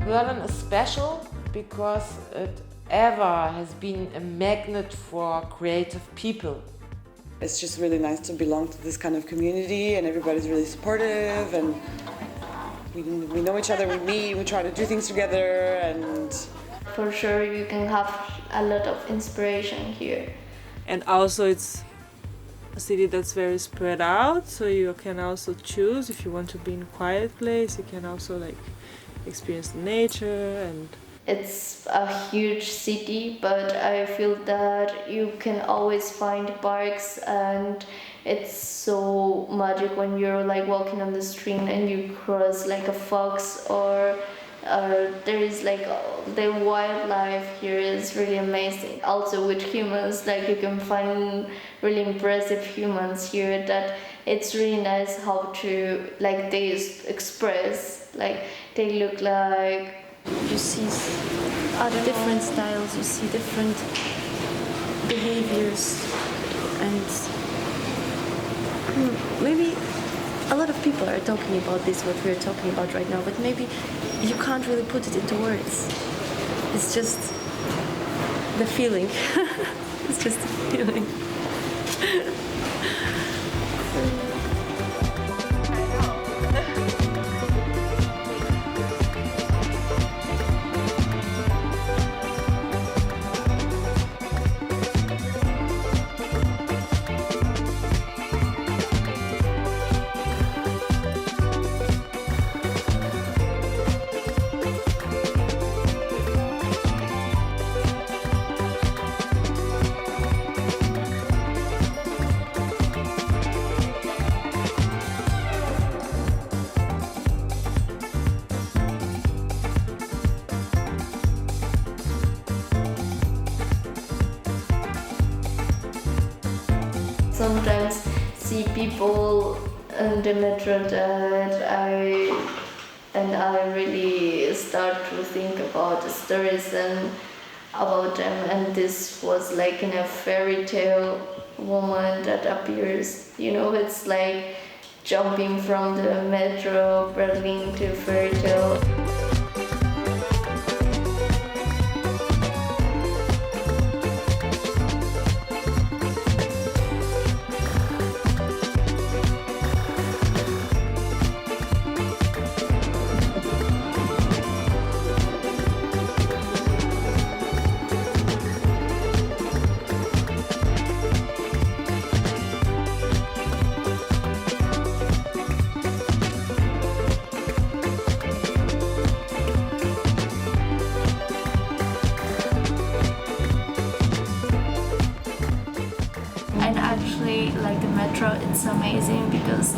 Berlin is special because it ever has been a magnet for creative people. It's just really nice to belong to this kind of community, and everybody's really supportive, and we know each other, we meet, we try to do things together, and for sure you can have a lot of inspiration here. And also it's a city that's very spread out, so you can also choose if you want to be in a quiet place, you can also like experience the nature. And it's a huge city, but I feel that you can always find parks, and it's so magic when you're like walking on the street and you cross like a fox, or there is like the wildlife here is really amazing. Also with humans, like you can find really impressive humans here that it's really nice how to like they express, like they look like you see different styles, you see different behaviors, and maybe a lot of people are talking about this, what we're talking about right now, but maybe you can't really put it into words. It's just the feeling. It's just the feeling. sometimes see people in the metro that I really start to think about the stories and about them, and this was like in a fairy tale woman that appears, you know, it's like jumping from the metro Berlin to fairy tale. Like the metro, it's amazing because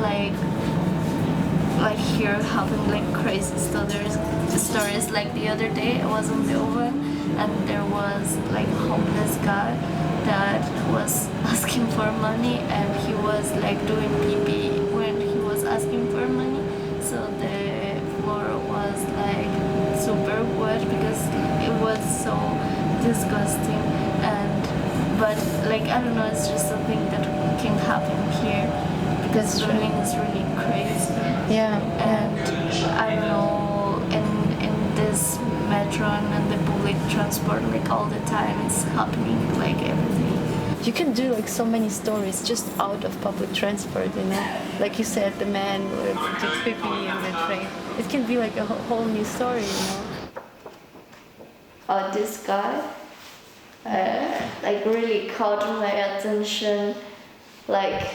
like here happened like crazy stories. Like the other day I was on the oven and there was like a homeless guy that was asking for money, and he was like doing pee-pee when he was asking for money, so the floor was like super wet because it was so disgusting. But like I don't know, it's just a thing that can happen here because Berlin is really crazy. Yeah. And I don't know, in this metro and the public transport, like all the time, it's happening like everything. You can do like so many stories just out of public transport, you know. Like you said, the man with the pee-pee and the train. It can be like a whole new story, you know. This guy. Like really caught my attention like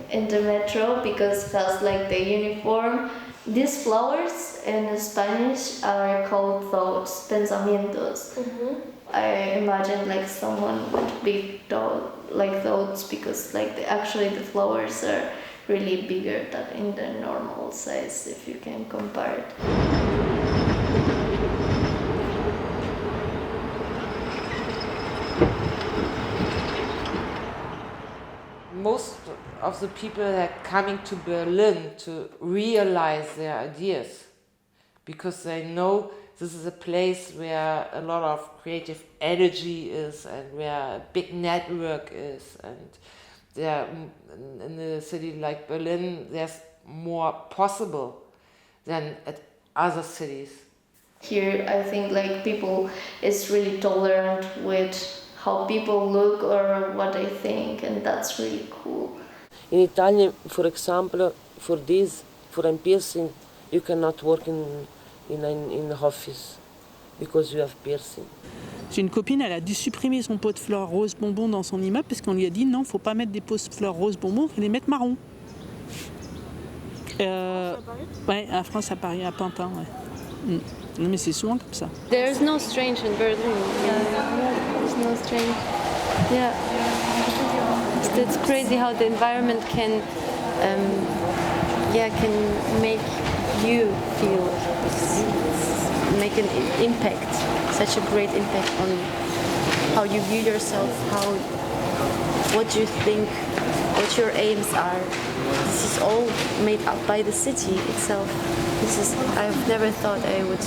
in the metro because it has like the uniform. These flowers in Spanish are called thoughts, pensamientos. Mm-hmm. I imagine like someone with big thoughts because like the flowers are really bigger than in the normal size if you can compare it. Most of the people that are coming to Berlin to realize their ideas, because they know this is a place where a lot of creative energy is and where a big network is, and there, in a city like Berlin, there's more possible than at other cities. Here, I think like people is really tolerant with how people look or what they think, and that's really cool. In Italy, for example, for a piercing, you cannot work in an office because you have piercing. J'ai une copine, elle a dû supprimer son pot de fleurs rose bonbon dans son immeuble parce qu'on lui a dit non, faut pas mettre des pots de fleurs rose bonbon, faut les mettre marron. Ouais, à France, à Paris, à Pantin, ouais. Non, mais c'est souvent comme ça. There's no strange in Berlin. There's no strange. Yeah. It's crazy how the environment can make you feel, make an impact, such a great impact on how you view yourself, what you think, what your aims are. This is all made up by the city itself. I've never thought I would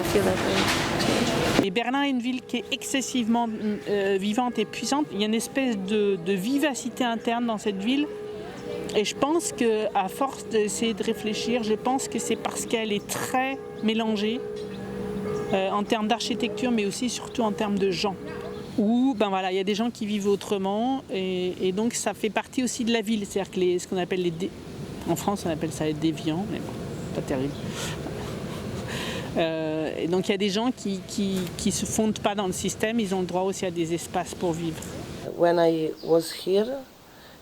feel that way. Et Berlin est une ville qui est excessivement vivante et puissante. Il y a une espèce de vivacité interne dans cette ville. Et je pense qu'à force d'essayer de réfléchir, je pense que c'est parce qu'elle est très mélangée en termes d'architecture, mais aussi surtout en termes de gens. Où il y a des gens qui vivent autrement et donc ça fait partie aussi de la ville. C'est-à-dire que ce qu'on appelle en France on appelle ça les déviants, mais bon, pas terrible. Et donc il y a des gens qui se fondent pas dans le système, ils ont le droit aussi à des espaces pour vivre. When I was here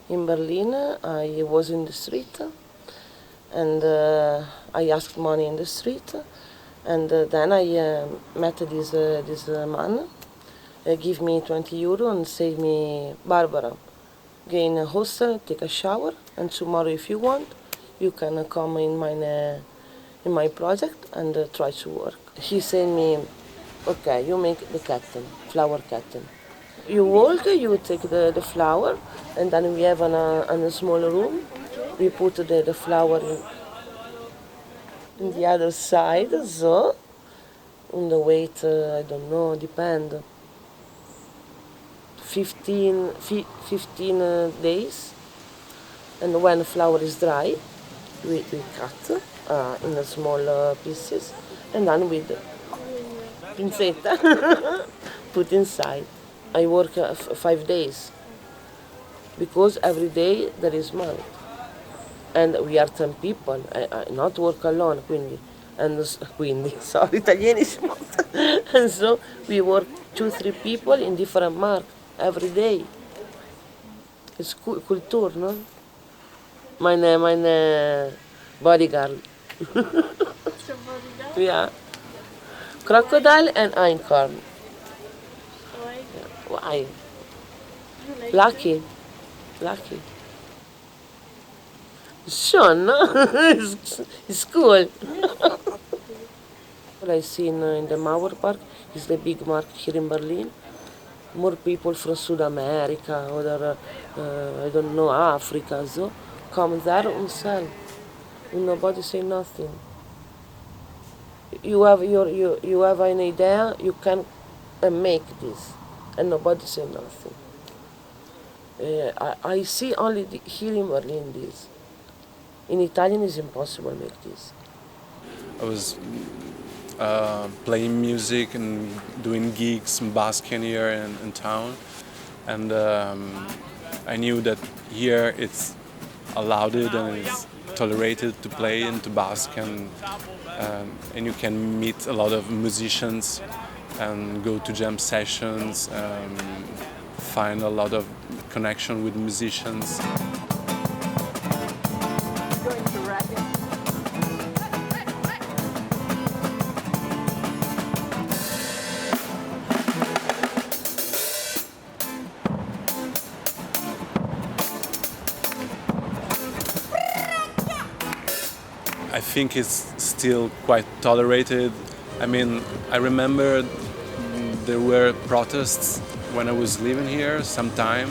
in Berlin, I was in the street and I asked money in the street, and then I met this man. Give me 20 euro and say me, Barbara, go in a hostel, take a shower, and tomorrow if you want, you can come in my project and try to work. He said me, okay, you make the curtain, flower curtain. You walk, you take the flower, and then we have in a small room, we put the flower in the other side, so, on the weight, I don't know, depend. 15 days, and when the flower is dry, we cut in the small pieces, and then with pincetta put inside. I work 5 days because every day there is month, and we are 10 people. I not work alone, quindi sorry, italianissimo. And so we work 2-3 people in different markets. Every day. It's culture, no? Meine bodyguard. Yeah. Crocodile and einkorn. Why? Lucky. Sure, no? It's cool. What I see in the Mauer Park is the big market here in Berlin. More people from South America, or I don't know, Africa, so come there and sell. And nobody say nothing. You have an idea, you can make this, and nobody say nothing. I see only here in Berlin this. In Italian it's impossible to make this. I was playing music and doing gigs and basking here in town, and I knew that here it's allowed and it's tolerated to play and to bask, and you can meet a lot of musicians and go to jam sessions, find a lot of connection with musicians. I think it's still quite tolerated. I mean, I remember there were protests when I was living here sometime,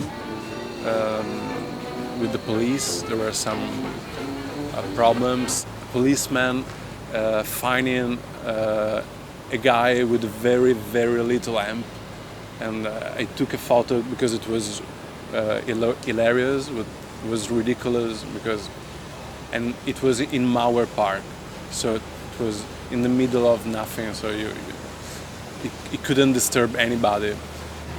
with the police. There were some problems. Policemen finding a guy with a very, very little amp. And I took a photo because it was hilarious, it was ridiculous, and it was in Mauer Park, so it was in the middle of nothing, so it couldn't disturb anybody.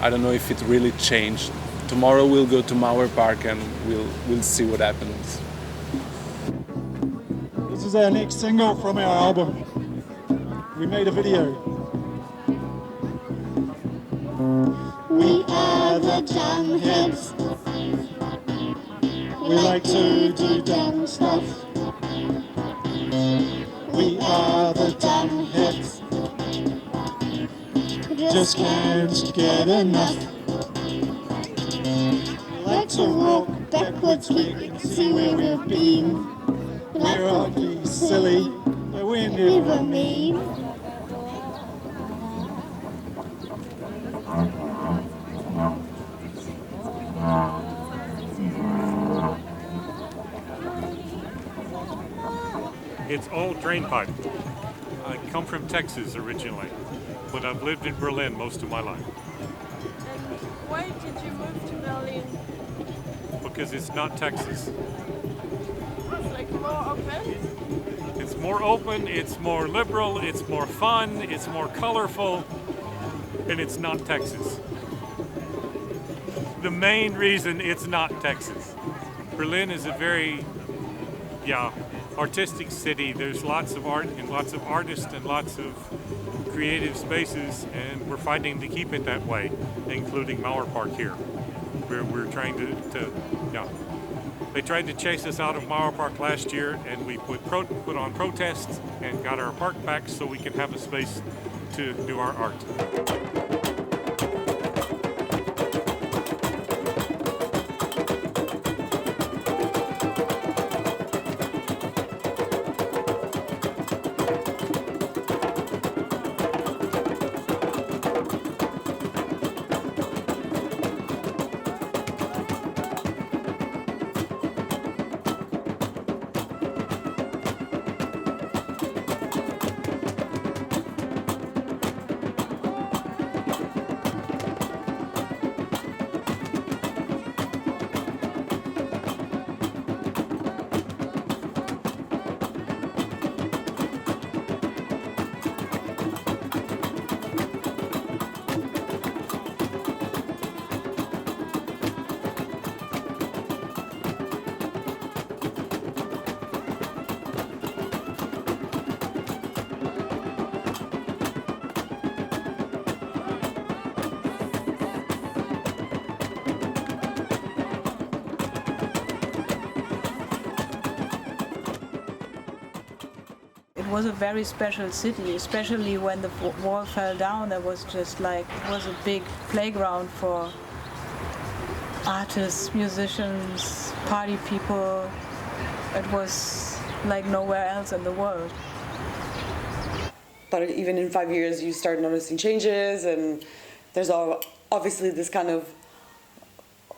I don't know if it really changed. Tomorrow we'll go to Mauer Park and we'll see what happens. This is our next single from our album. We made a video. We are the dumb heads. We like to do dumb stuff. We are the dumb heads. Just can't get enough. We like to walk backwards, we can see where we've been. We're ugly, silly, but we're never mean. It's all drain pipe. I come from Texas originally, but I've lived in Berlin most of my life. Why did you move to Berlin? Because it's not Texas. It's like more open? It's more open, it's more liberal, it's more fun, it's more colorful, and it's not Texas. The main reason it's not Texas. Berlin is a very, artistic city. There's lots of art and lots of artists and lots of creative spaces, and we're fighting to keep it that way, including Mauer Park here. We're trying to. They tried to chase us out of Mauer Park last year, and we put on protests and got our park back so we can have a space to do our art. It was a very special city, especially when the wall fell down. There was just like, it was a big playground for artists, musicians, party people. It was like nowhere else in the world. But even in 5 years, you start noticing changes, and there's obviously this kind of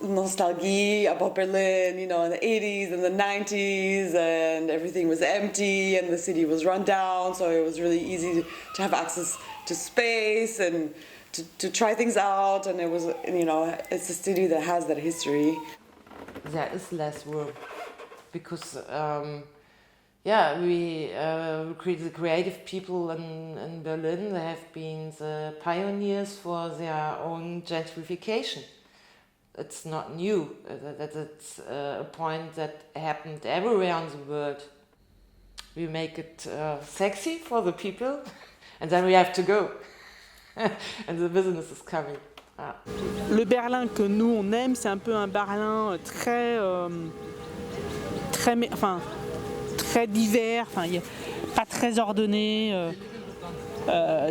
nostalgia about Berlin, in the 80s and the 90s, and everything was empty and the city was run down, so it was really easy to have access to space and to try things out, and it was, it's a city that has that history. There is less work because we creative people in Berlin. They have been the pioneers for their own gentrification. It's not new. It's a point that happened everywhere in the world. We make it sexy for the people, and then we have to go, and the business is coming. Le Berlin que nous on aime, c'est un peu un Berlin très divers, pas très ordonné.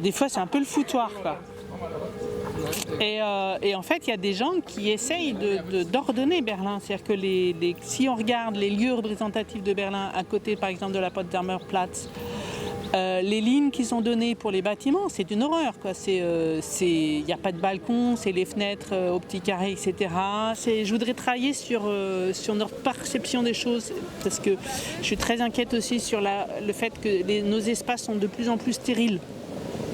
Des fois, c'est un peu le foutoir, quoi. Et en fait, il y a des gens qui essayent d'ordonner Berlin. C'est-à-dire que si on regarde les lieux représentatifs de Berlin, à côté par exemple de la Potsdamer Platz, Les lignes qui sont données pour les bâtiments, c'est une horreur, quoi. Il n'y a pas de balcon, c'est les fenêtres au petit carré, etc. Je voudrais travailler sur notre perception des choses, parce que je suis très inquiète aussi sur le fait que nos espaces sont de plus en plus stériles.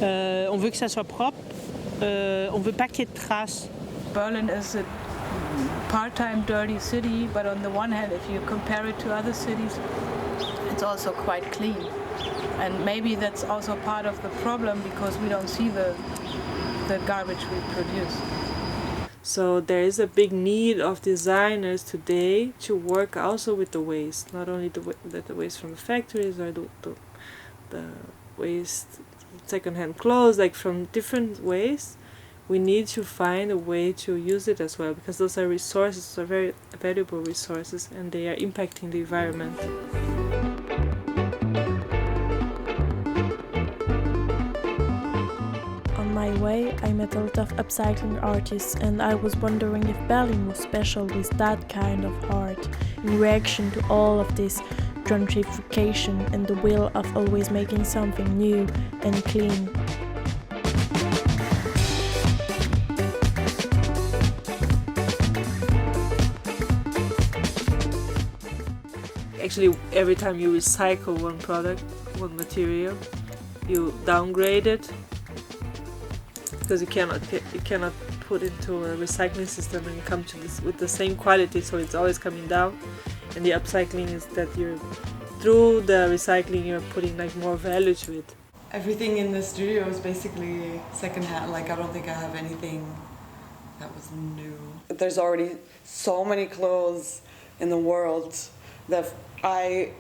On veut que ça soit propre, on ne veut pas qu'il y ait de traces. Berlin is a part-time dirty city, but on the one hand, if you compare it to other cities, it's also quite clean. And maybe that's also part of the problem, because we don't see the garbage we produce. So there is a big need of designers today to work also with the waste, not only the waste from the factories or the waste, second-hand clothes, like from different waste. We need to find a way to use it as well, because those are resources, are very valuable resources, and they are impacting the environment. On my way, I met a lot of upcycling artists, and I was wondering if Berlin was special with that kind of art, in reaction to all of this gentrification and the will of always making something new and clean. Actually, every time you recycle one product, one material, you downgrade it, because you cannot put into a recycling system and come to this with the same quality, so it's always coming down. And the upcycling is that through the recycling you're putting like more value to it. Everything in the studio is basically secondhand. Like, I don't think I have anything that was new. There's already so many clothes in the world that I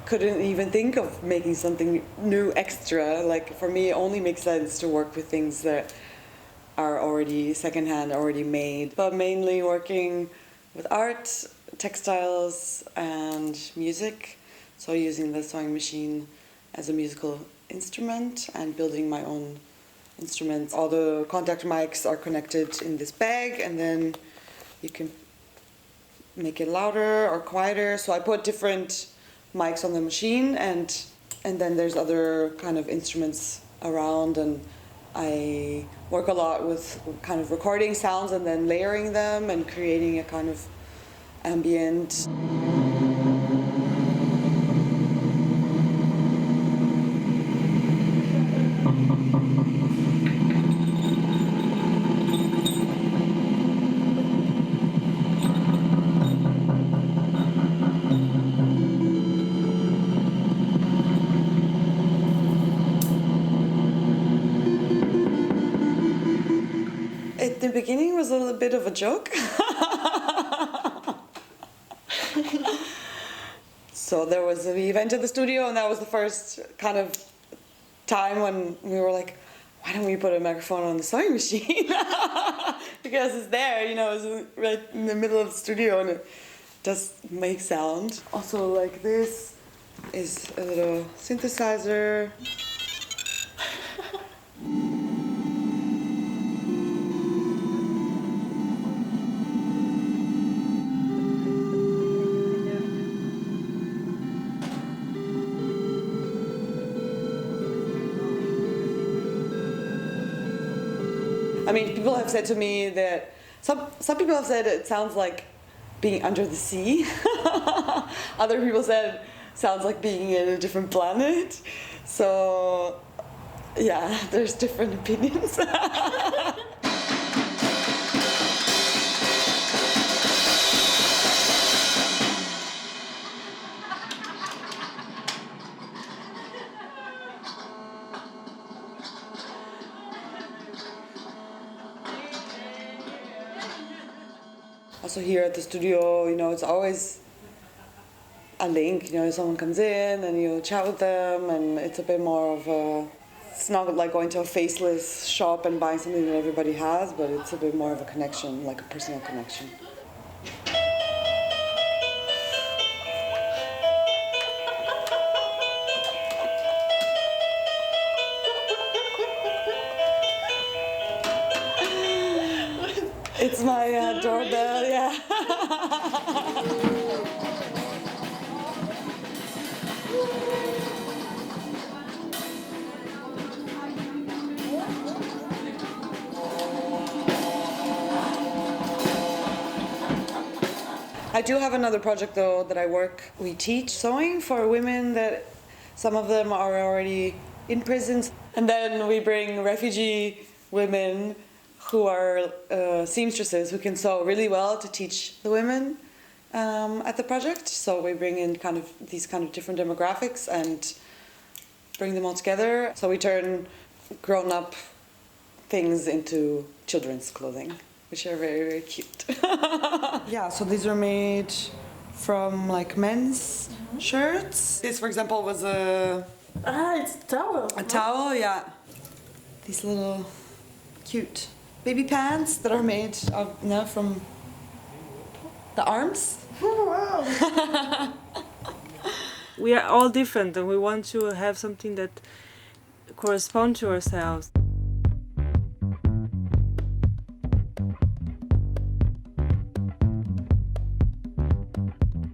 couldn't even think of making something new extra. Like, for me, it only makes sense to work with things that are already secondhand, already made. But mainly working with art, textiles, and music. So using the sewing machine as a musical instrument and building my own instruments. All the contact mics are connected in this bag, and then you can make it louder or quieter. So I put different mics on the machine, and then there's other kind of instruments around, and I work a lot with kind of recording sounds and then layering them and creating a kind of ambient. At the beginning it was a little bit of a joke. So we went to the studio, and that was the first kind of time when we were like, why don't we put a microphone on the sewing machine? Because it's there, it's right in the middle of the studio, and it does make sound. Also, like, this is a little synthesizer. I mean, people have said to me that some people have said it sounds like being under the sea. Other people said it sounds like being in a different planet. So, yeah, there's different opinions. Also here at the studio, it's always a link. Someone comes in and you chat with them, and it's a bit more of a. It's not like going to a faceless shop and buying something that everybody has, but it's a bit more of a connection, like a personal connection. It's my doorbell, yeah. I do have another project though that we teach sewing for women that some of them are already in prisons. And then we bring refugee women who are seamstresses who can sew really well to teach the women at the project. So we bring in these different demographics and bring them all together. So we turn grown-up things into children's clothing, which are very, very cute. Yeah, so these are made from men's shirts. This, for example, was it's a towel. a towel, yeah. These little cute baby pants that are made from the arms. Oh, wow. We are all different and we want to have something that corresponds to ourselves.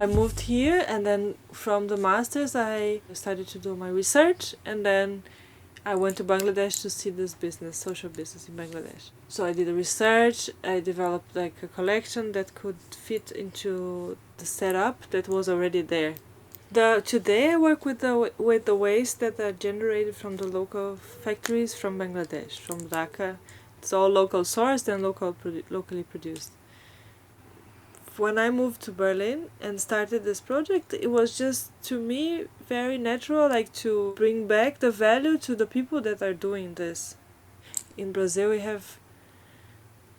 I moved here and then from the masters I started to do my research and then I went to Bangladesh to see this business, social business in Bangladesh. So I did the research, I developed a collection that could fit into the setup that was already there. Today I work with the waste that are generated from the local factories from Bangladesh, from Dhaka. It's all local sourced and locally produced. When I moved to Berlin and started this project, it was just, to me, very natural, to bring back the value to the people that are doing this. In Brazil, we have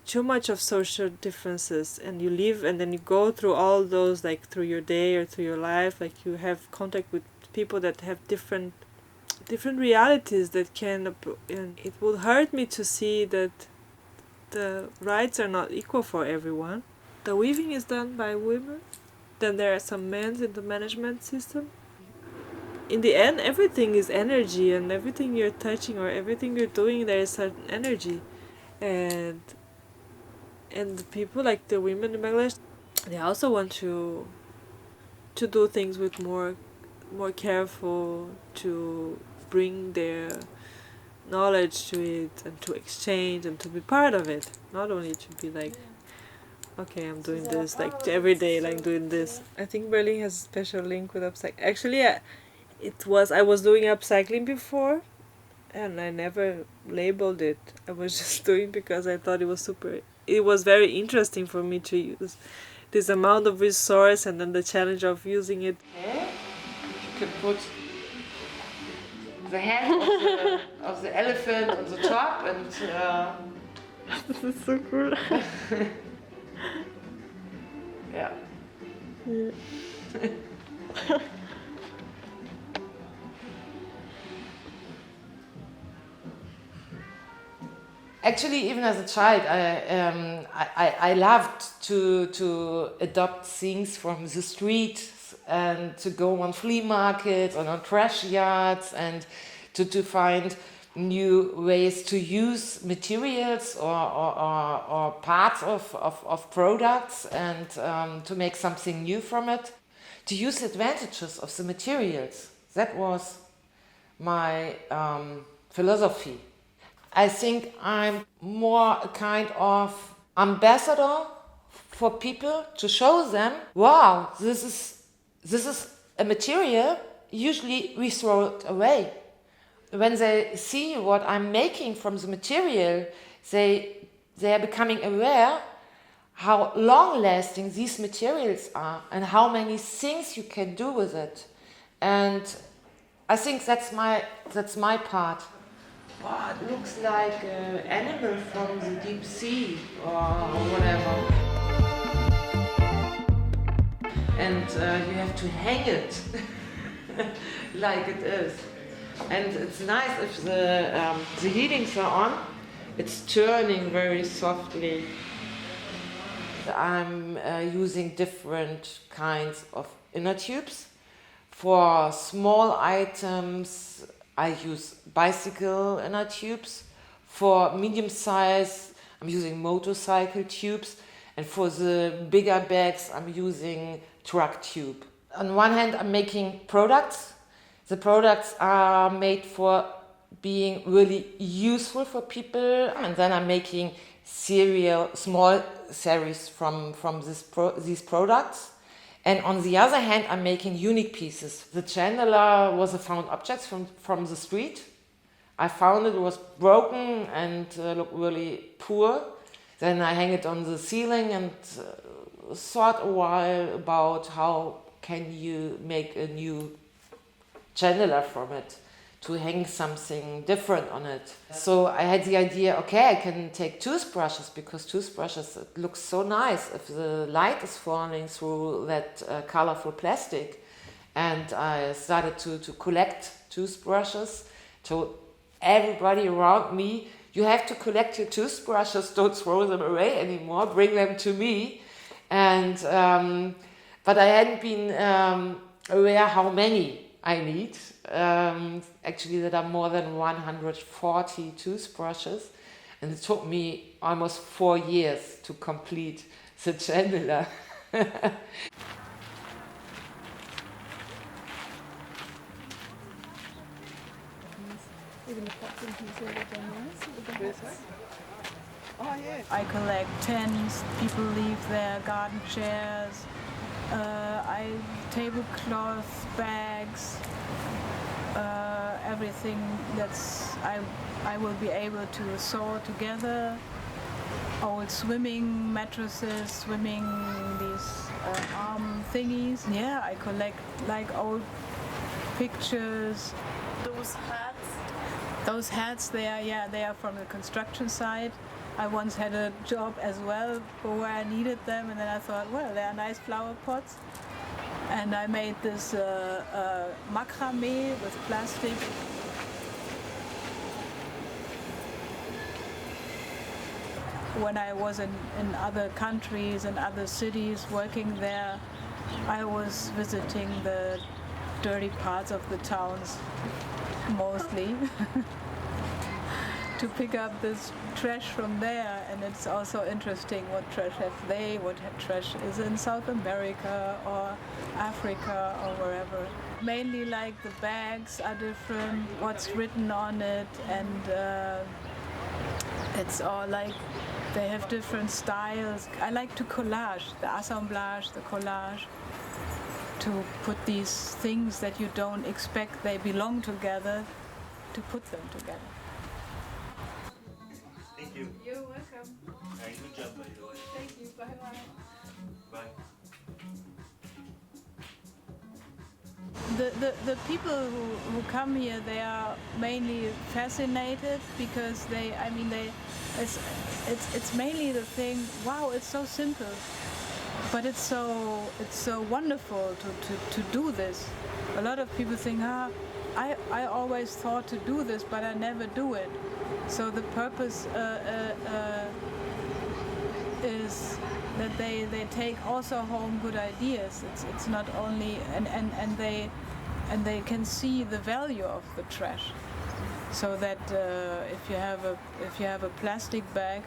too much of social differences, and you live and then you go through all those, through your day or through your life, you have contact with people that have different realities that can, and it would hurt me to see that the rights are not equal for everyone. The weaving is done by women. Then there are some men in the management system. In the end, everything is energy, and everything you're touching or everything you're doing, there is certain energy. And the people, like the women in Bangladesh, they also want to do things with more careful, to bring their knowledge to it and to exchange and to be part of it, not only to be okay, I'm doing this every day, doing this. I think Berlin has a special link with upcycling. Actually, I was doing upcycling before, and I never labeled it. I was just doing because I thought it was very interesting for me to use this amount of resource and then the challenge of using it. Okay. You can put the head of the elephant on the top and... This is so cool. Yeah. Actually, even as a child, I loved to adopt things from the street and to go on flea markets and on trash yards and to find new ways to use materials or parts of products and to make something new from it, to use the advantages of the materials. That was my philosophy. I think I'm more a kind of ambassador for people to show them, wow, this is a material, usually we throw it away. When they see what I'm making from the material, they are becoming aware how long-lasting these materials are and how many things you can do with it. And I think that's my part. Wow, it looks like an animal from the deep sea or whatever. And you have to hang it like it is. And it's nice if the heatings are on, it's turning very softly. I'm using different kinds of inner tubes. For small items, I use bicycle inner tubes. For medium size, I'm using motorcycle tubes. And for the bigger bags, I'm using truck tube. On one hand, I'm making products. The products are made for being really useful for people. And then I'm making small series from these products. And on the other hand, I'm making unique pieces. The chandelier was a found object from the street. I found it was broken and looked really poor. Then I hang it on the ceiling and thought a while about how can you make a new chandelier from it, to hang something different on it. So I had the idea, okay, I can take toothbrushes, because toothbrushes, it looks so nice if the light is falling through that colorful plastic. And I started to collect toothbrushes. To everybody around me, you have to collect your toothbrushes, don't throw them away anymore, bring them to me. And but I hadn't been aware how many I need. Actually, there are more than 140 toothbrushes, and it took me almost 4 years to complete the chandelier. I collect tents, people leave their garden chairs, tablecloth, bags, everything that's I will be able to sew together. Old swimming mattresses, swimming these arm thingies. Yeah, I collect like old pictures. Those hats, they are from the construction site. I once had a job as well where I needed them, and then I thought, well, they are nice flower pots. And I made this macrame with plastic. When I was in other countries and other cities working there, I was visiting the dirty parts of the towns, mostly, to pick up this trash from there. And it's also interesting what trash have they, what trash is in South America or Africa or wherever. Mainly like the bags are different, what's written on it, and it's all like they have different styles. I like to collage, the assemblage, the collage, to put these things that you don't expect they belong together, to put them together. Thank you. You're welcome. Good job, by the way. Thank you. Bye-bye. Bye. The people who come here, they are mainly fascinated because it's mainly the thing, wow, it's so simple, but it's so wonderful to do this. A lot of people think, I always thought to do this, but I never do it. So the purpose is that they take also home good ideas. It's not only and they can see the value of the trash. So that if you have a plastic bag,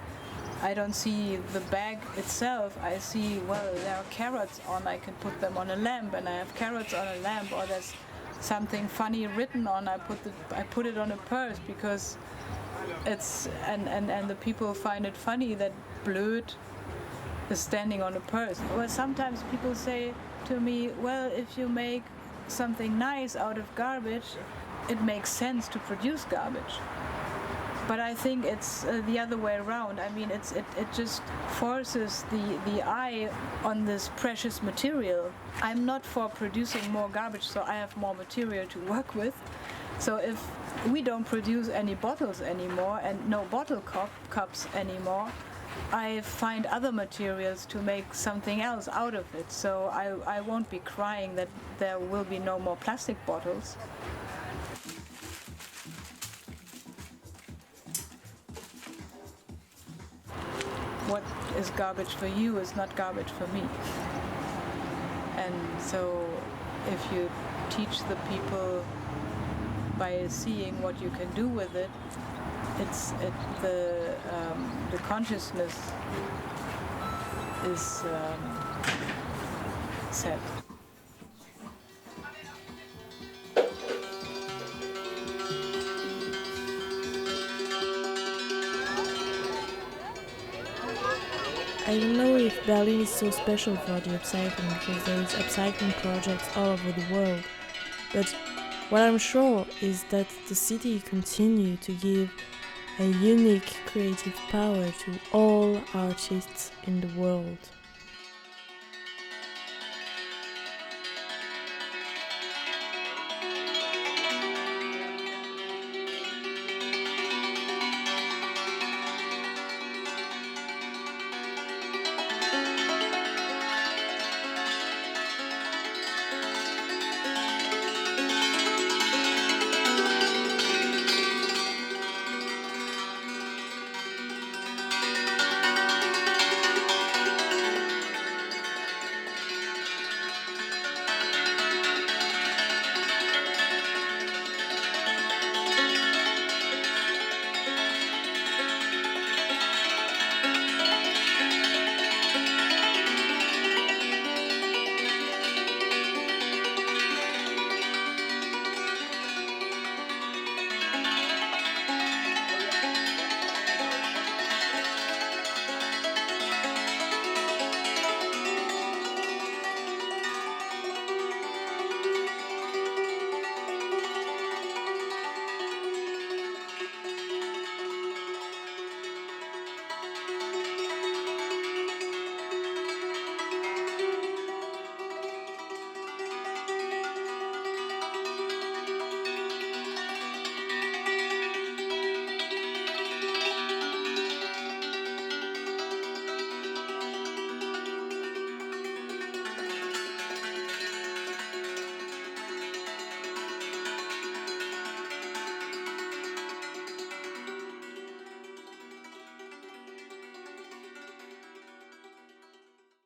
I don't see the bag itself. I see, well, there are carrots on. I can put them on a lamp, and I have carrots on a lamp. Or there's something funny written on. I put it on a purse because it's and the people find it funny that blöd is standing on a purse. Well, sometimes people say to me, well, if you make something nice out of garbage, it makes sense to produce garbage. But I think it's the other way around. I mean, it just forces the eye on this precious material. I'm not for producing more garbage, so I have more material to work with. So if we don't produce any bottles anymore and no bottle cups anymore, I find other materials to make something else out of it. So I won't be crying that there will be no more plastic bottles. What is garbage for you is not garbage for me. And so if you teach the people by seeing what you can do with it, the consciousness is set. I don't know if Berlin is so special for the upcycling, because there is upcycling projects all over the world. But what I'm sure is that the city continues to give a unique creative power to all artists in the world.